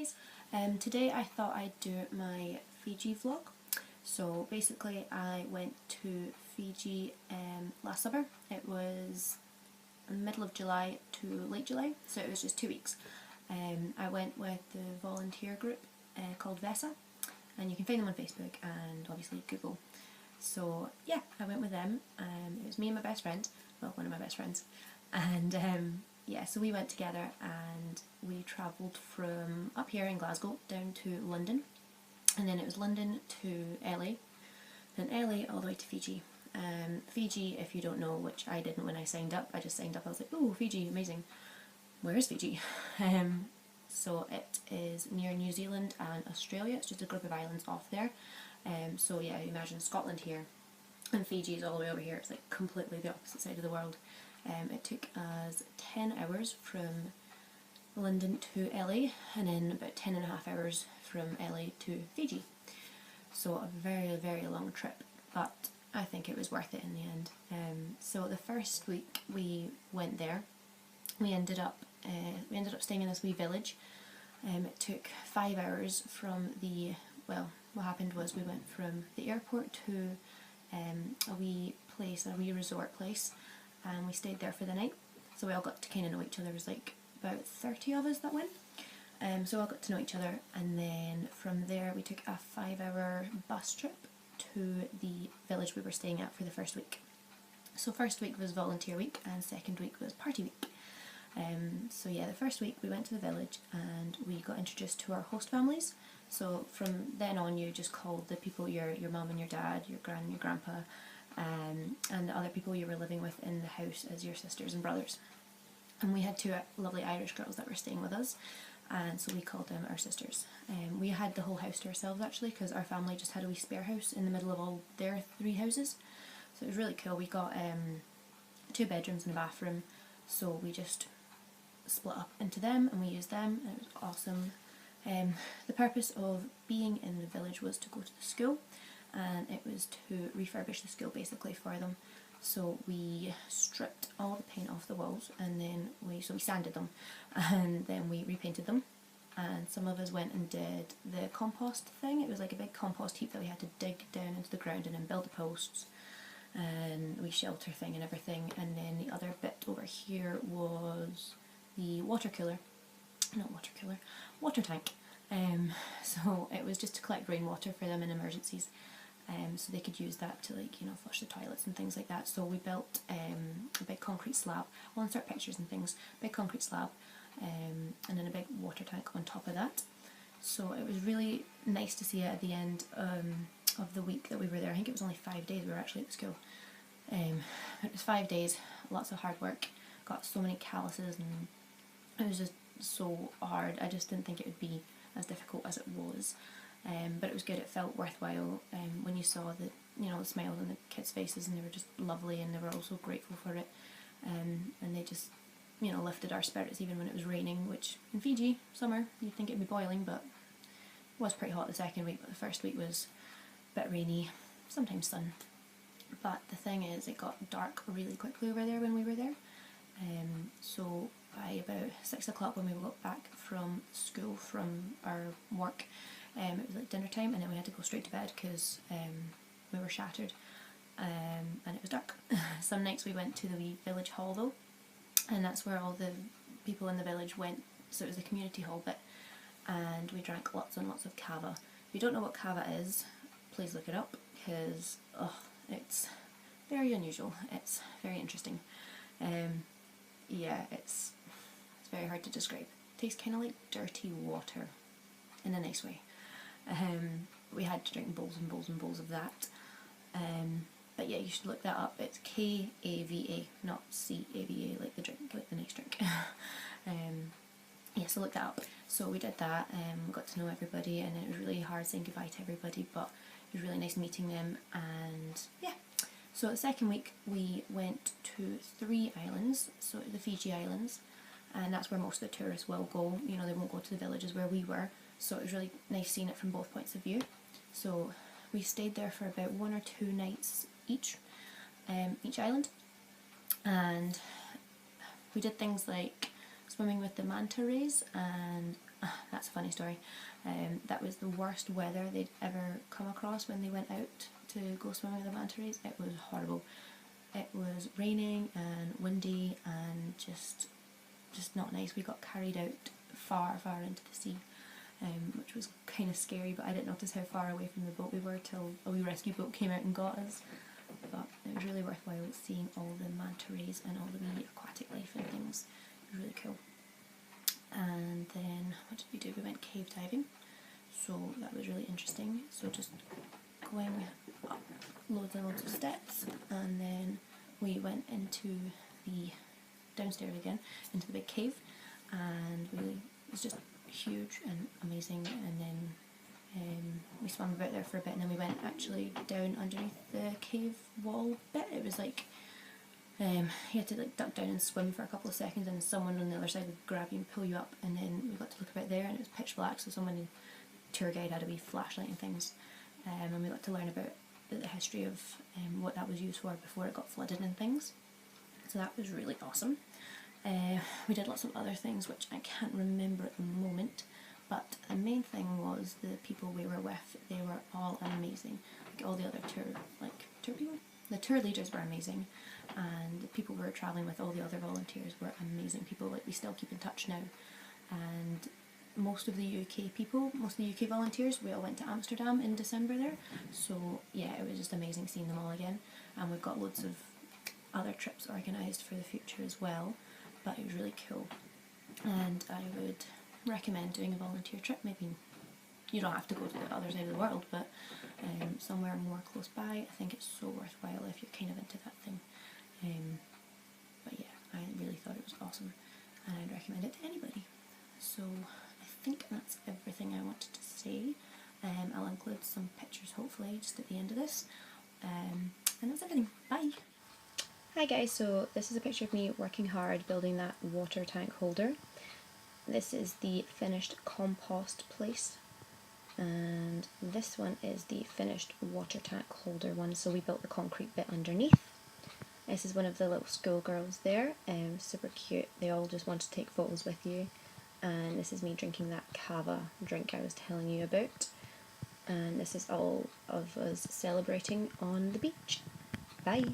guys, today I thought I'd do my Fiji vlog. So basically I went to Fiji last summer. It was middle of July to late July, so it was just 2 weeks. I went with the volunteer group called Vesa, and you can find them on Facebook and obviously Google. So yeah, I went with them. It was me and my best friend, well, one of my best friends, and yeah, so we went together and we travelled from up here in Glasgow down to London, and then it was London to LA, then LA all the way to Fiji. Fiji, if you don't know, which I didn't when I signed up, I just signed up, I was like, oh, Fiji, amazing. Where is Fiji? So it is near New Zealand and Australia. It's just a group of islands off there. So yeah, imagine Scotland here and Fiji is all the way over here. It's like completely the opposite side of the world. It took us 10 hours from London to LA, and then about 10.5 hours from LA to Fiji. So a very, very long trip, but I think it was worth it in the end. So the first week we went there, we ended up staying in this wee village. It took 5 hours from the, well, what happened was we went from the airport to a wee place, a wee resort place, and we stayed there for the night. So we all got to kind of know each other. There was like about 30 of us that went. So we all got to know each other, and then from there we took a 5-hour bus trip to the village we were staying at for the first week. So first week was volunteer week and second week was party week. So yeah, the first week we went to the village and we got introduced to our host families. So from then on you just called the people your mum and your dad, your gran and your grandpa, and the other people you were living with in the house as your sisters and brothers. And we had two lovely Irish girls that were staying with us, and so we called them our sisters. We had the whole house to ourselves actually, because our family just had a wee spare house in the middle of all their 3 houses. So it was really cool. We got 2 bedrooms and a bathroom, so we just split up into them and we used them, and it was awesome. The purpose of being in the village was to go to the school, and it was to refurbish the school basically for them. So we stripped all the paint off the walls, and then we sanded them, and then we repainted them. And some of us went and did the compost thing. It was like a big compost heap that we had to dig down into the ground and then build the posts and we shelter thing and everything. And then the other bit over here was the water tank. So it was just to collect rainwater for them in emergencies, so they could use that to, like, you know, flush the toilets and things like that. So we built a big concrete slab. I'll insert pictures and things. Big concrete slab, and then a big water tank on top of that. So it was really nice to see it at the end of the week that we were there. I think it was only 5 days we were actually at the school. It was 5 days, lots of hard work. Got so many calluses and it was just so hard. I just didn't think it would be as difficult as it was, but it was good. It felt worthwhile when you saw the, you know, the smiles on the kids' faces, and they were just lovely and they were all so grateful for it, and they just, you know, lifted our spirits even when it was raining, which in Fiji, summer, you'd think it'd be boiling, but it was pretty hot the second week, but the first week was a bit rainy, sometimes sun. But the thing is, it got dark really quickly over there when we were there. So by about 6 o'clock when we got back from school, from our work, it was like dinner time, and then we had to go straight to bed because we were shattered, and it was dark. Some nights we went to the wee village hall though, and that's where all the people in the village went, so it was the community hall bit, and we drank lots and lots of kava. If you don't know what kava is, please look it up, because it's very unusual, it's very interesting. Yeah, it's very hard to describe. It tastes kind of like dirty water, in a nice way. We had to drink bowls and bowls and bowls of that. But yeah, you should look that up. It's K-A-V-A, not C-A-V-A, like the drink, like the nice drink. Yeah, so look that up. So we did that, got to know everybody, and it was really hard saying goodbye to everybody, but it was really nice meeting them, and yeah. So the second week we went to 3 islands, so the Fiji Islands, and that's where most of the tourists will go. You know, they won't go to the villages where we were, so it was really nice seeing it from both points of view. So we stayed there for about 1 or 2 nights each island, and we did things like swimming with the manta rays and that's a funny story. That was the worst weather they'd ever come across when they went out to go swimming with the manta rays. It was horrible. It was raining and windy and just not nice. We got carried out far into the sea, which was kind of scary, but I didn't notice how far away from the boat we were till a wee rescue boat came out and got us. But it was really worthwhile seeing all the manta rays and all the wee aquatic life and things. It was really cool. And then what did we do? We went cave diving, so that was really interesting. So just going up loads and loads of steps, and then we went into the downstairs again into the big cave, and it was just huge and amazing. And then we swam about there for a bit, and then we went actually down underneath the cave wall bit. It was like you had to like duck down and swim for a couple of seconds, and someone on the other side would grab you and pull you up, and then we got to look about there, and it was pitch black, so someone, tour guide, had a wee flashlight and things, and we got to learn about the history of what that was used for before it got flooded and things. So that was really awesome. We did lots of other things which I can't remember at the moment, but the main thing was the people we were with. They were all amazing. Like all the other tour people, the tour leaders were amazing, and the people we were travelling with, all the other volunteers, were amazing people. Like, we still keep in touch now, and most of the UK volunteers, we all went to Amsterdam in December there, so yeah, it was just amazing seeing them all again. And we've got loads of other trips organised for the future as well, but it was really cool, and I would recommend doing a volunteer trip. Maybe you don't have to go to the other side of the world, but somewhere more close by. I think it's so worthwhile if you're kind of into that thing. But yeah, I really thought it was awesome, and I'd recommend it to anybody. So I think that's everything I wanted to say. I'll include some pictures hopefully just at the end of this, and that's everything. Bye! Hi guys, so this is a picture of me working hard building that water tank holder. This is the finished compost place, and this one is the finished water tank holder one, so we built the concrete bit underneath. This is one of the little schoolgirls there, super cute. They all just want to take photos with you. And this is me drinking that cava drink I was telling you about. And this is all of us celebrating on the beach. Bye!